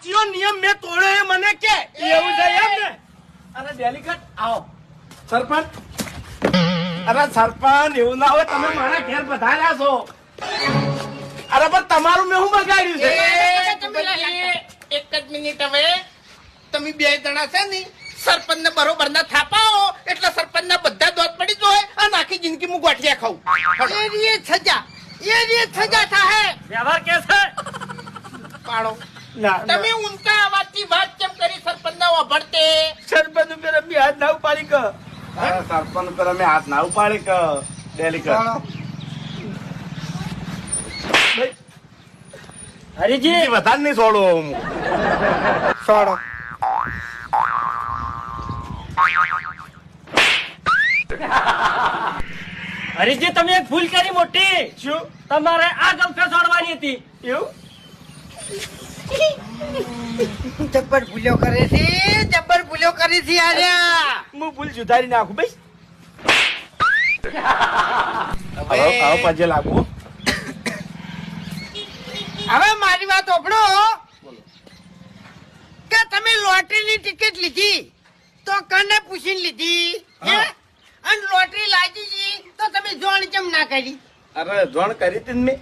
જીઓ નિયમ મેં તોડ્યો એ મને કે એવું છે એમ ને? અરે ડેલિકેટ આવો સરપંચ. અરે સરપંચ એવું ના હોય તમે મારા ઘેર પધાર્યા છો અરે પણ તમારું મેં શું બગાડ્યું છે એક જ મિનિટ હવે તમે બે જણા છે ને સરપંચ ને બરોબર ના થાપાઓ એટલે સરપંચ ના બધા દોત પડી જાય અને આખી જિંદગી હું ગોઠિયા ખાઉં એ સજા થાય વ્યવહાર કે છે પાડો ના તમે ઊંચા અવાજથી વાત કેમ કરી સરપંચ ના વાભરતે સરપંચ ઉપર અમે હાથ ના ઉપાડી કે અરે સરપંચ પર અમે હાથ ના ઉપાડી કે ડેલિકેટ હરીજી વધારે નહીં છોડો હું છોડો હરીજી તમે એક ભૂલ કરી મોટી. શું તમારે આ ગમફે છોડવાની હતી. એવું જબ્બર ભૂલ્યો કરે છે આર્યા હું ભૂલ સુધારી નાખું ભાઈ હવે પજે લાગુ હવે મારી વાત ઓપડો કે તમે લોટરીની ટિકિટ લીધી તો કને પૂછીને લીધી હે? અને લોટરી લાગી ગઈ તો તમે જોણ કેમ ના કરી અરે જોણ કરી હતી ને મેં